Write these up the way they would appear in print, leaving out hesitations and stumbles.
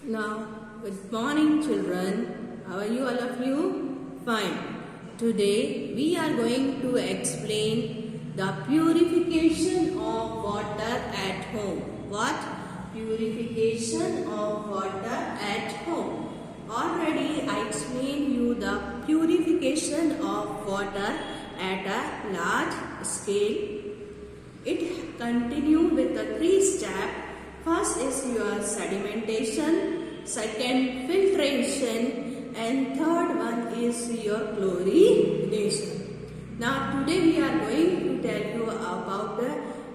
Now, good morning children. How are you all of you? Fine. Today we are going to explain the purification of water at home. What? Purification of water at home. Already I explained you the purification of water at a large scale. It continues with the 3 steps. First is your sedimentation, second filtration, and third one is your chlorination. Now today we are going to tell you about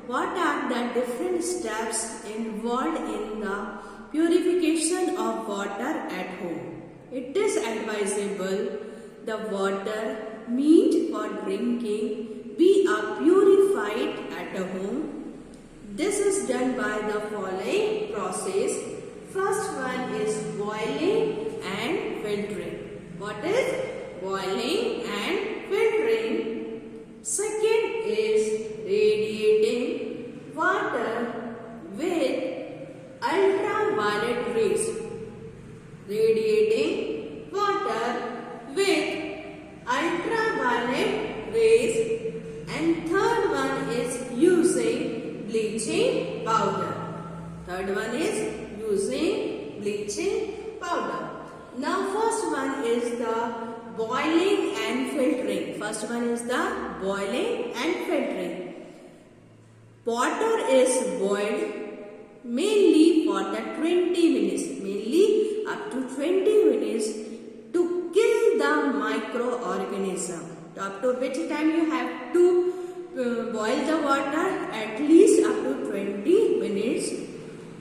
what are the different steps involved in the purification of water at home. It is advisable the water meant for drinking be purified at home. This is done by the following process. First one is boiling and filtering. What is boiling and filtering? Second is radiating water with ultraviolet rays. Radiating water with ultraviolet rays. And third one is using bleaching powder. Third one is using bleaching powder. Now first one is the boiling and filtering. First one is the boiling and filtering. Water is boiled mainly for the 20 minutes. Mainly up to 20 minutes to kill the microorganism. Up to which time you have to boil the water? At least up to 20 minutes.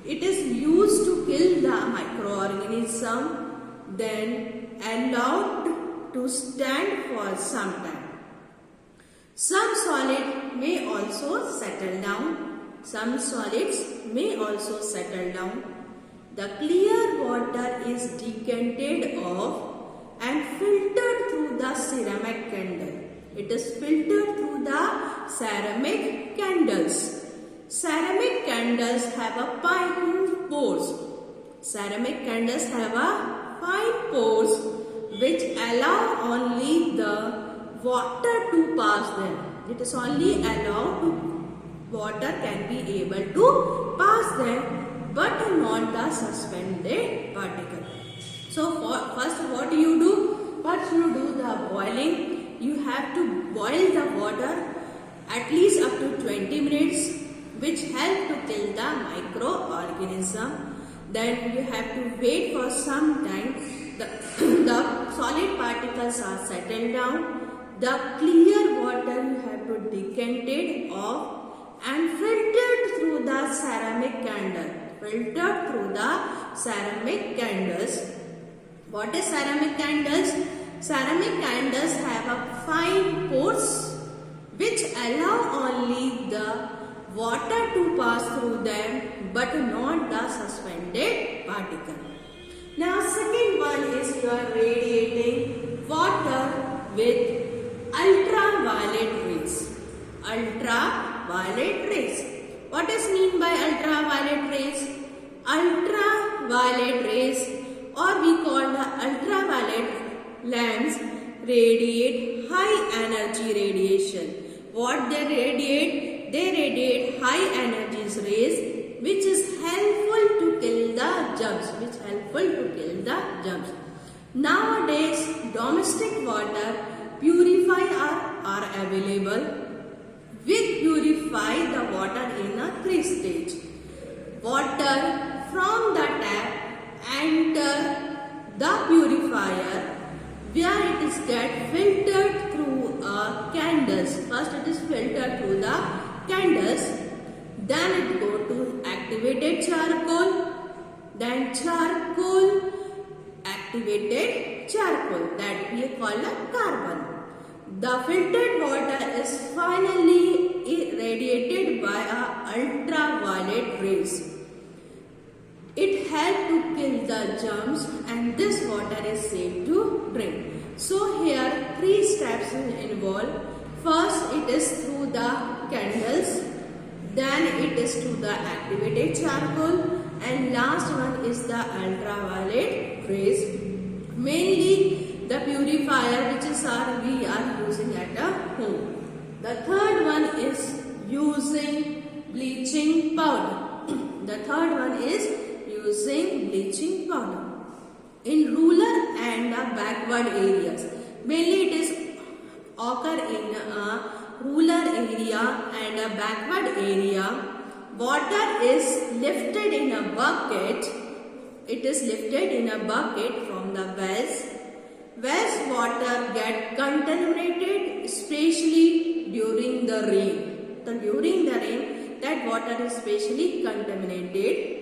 It is used to kill the microorganism, then allowed to stand for some time. Some solid may also settle down. Some solids may also settle down. The clear water is decanted off and filtered through the ceramic candle. It is filtered through the ceramic candles. Ceramic candles have a fine pores. Ceramic candles have a fine pores which allow only the water to pass them. It is only allowed to water can be able to pass them, but not the suspended particle. So first what do you do? First you do the boiling. You have to boil the water at least up to 20 minutes, which help to kill the microorganism. Then you have to wait for some time. The solid particles are settled down. The clear water you have to decant it off and filtered through the ceramic candle. Filtered through the ceramic candles. What is ceramic candles? Ceramic candles have a fine pores which allow only the water to pass through them, but not the suspended particle. Now second one is your radiating water with ultraviolet rays. Ultraviolet rays. What is mean by ultraviolet rays? Ultraviolet rays, or we call the ultraviolet lamps, radiate high energy radiation. What they radiate? They radiate high energy rays which is helpful to kill the germs. Nowadays domestic water purifier are available. We purify the water in a 3 stage. Water from the tap enter the purifier, where it is get filtered through candles. First it is filtered through the candles, then it go to activated charcoal, then charcoal, activated charcoal, that we call a carbon. The filtered water is finally irradiated by ultraviolet rays. It helps to kill the germs, and this water is safe to drink. So here 3 steps involved. First it is through the candles, then it is to the activated charcoal, and last one is the ultraviolet rays. Mainly the purifier which is we are using at home. The third one is using bleaching powder. The third one is using bleaching powder. In rural and backward areas, mainly it is occur in a rural area and a backward area. Water is lifted in a bucket. It is lifted in a bucket from the wells. Wells water get contaminated, especially during the rain. During the rain, that water is specially contaminated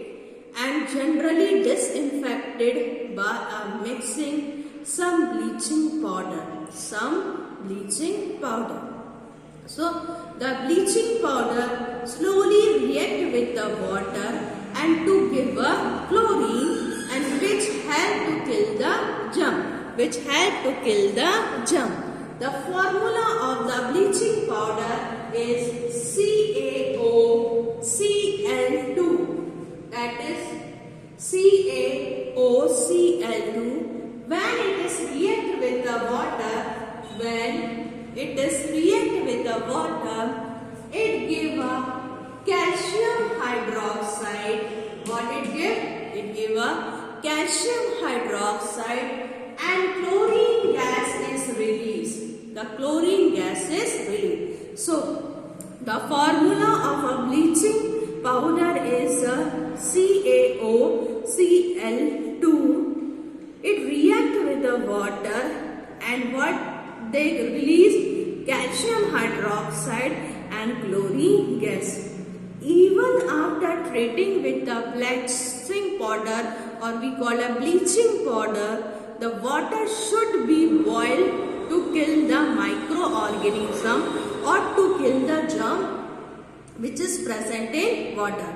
and generally disinfected by mixing some bleaching powder. So the bleaching powder slowly react with the water and to give a chlorine, and which help to kill the germ. The formula of the bleaching powder is CaOCl2. That is CaOCl2. When it is react with the water, it give a calcium hydroxide. What it give? It give a calcium hydroxide and chlorine gas is released. So the formula of a bleaching powder is CaOCl2. It react with the water and what they release? Calcium hydroxide and chlorine gas. Even after treating with the bleaching powder, or we call a bleaching powder, the water should be boiled to kill the microorganism or to kill the germ which is present in water.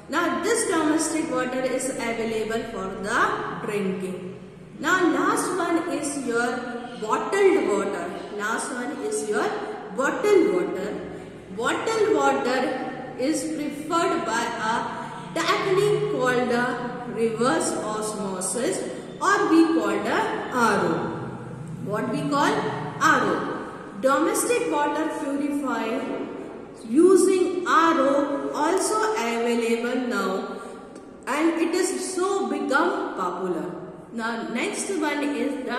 Now this domestic water is available for the drinking. Now last one is your bottled water. Bottled water is preferred by a technique called reverse osmosis, or we call the RO. What we call RO. Domestic water purifier using RO also available now, and it is so become popular. Now next one is the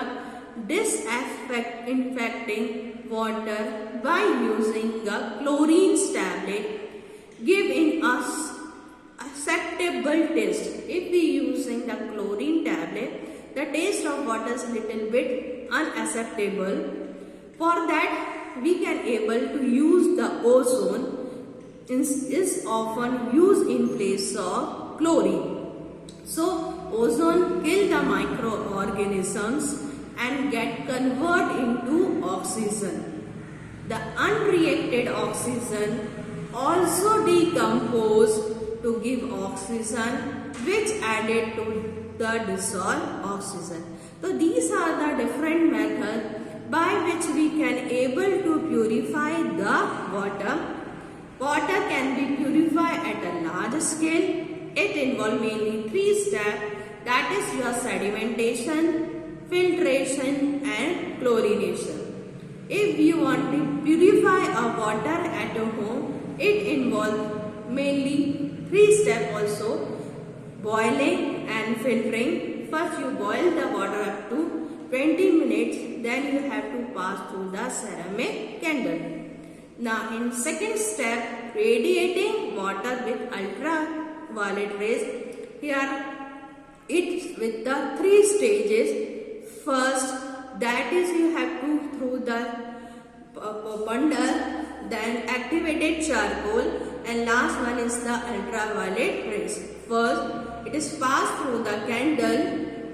disinfecting water by using a chlorine tablet give in us acceptable taste. If we using the chlorine tablet, the taste of water is little bit unacceptable. For that we can able to use the ozone is often used in place of chlorine. So ozone kill the microorganisms and get converted into oxygen. The unreacted oxygen also decompose to give oxygen, which added to the dissolved oxygen. So these are the different methods by which we can able to purify the water. Water can be purified at a large scale. It involves mainly 3 steps, that is your sedimentation, filtration and chlorination. If you want to purify a water at a home, it involves mainly 3 steps also: boiling and filtering. First you boil the water up to 20 minutes, then you have to pass through the ceramic candle. Now in second step, radiating water with ultraviolet rays. Here it's with the 3 stages. First, that is you have to through the bundle, then activated charcoal, and last one is the ultraviolet rays. First, it is passed through the candle,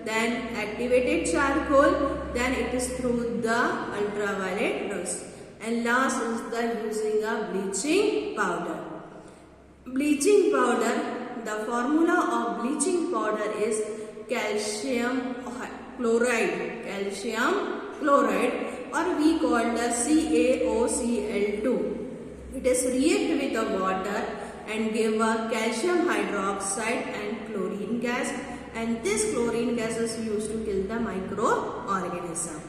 then activated charcoal, then it is through the ultraviolet rays, and last is the using a bleaching powder. Bleaching powder, the formula of bleaching powder is calcium chloride, or we call the CaOCl2. It is react with the water and give a calcium hydroxide and chlorine gas, and this chlorine gas is used to kill the microorganism.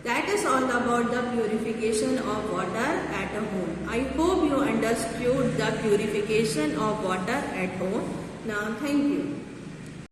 That is all about the purification of water at home. I hope you understood the purification of water at home. Now, thank you.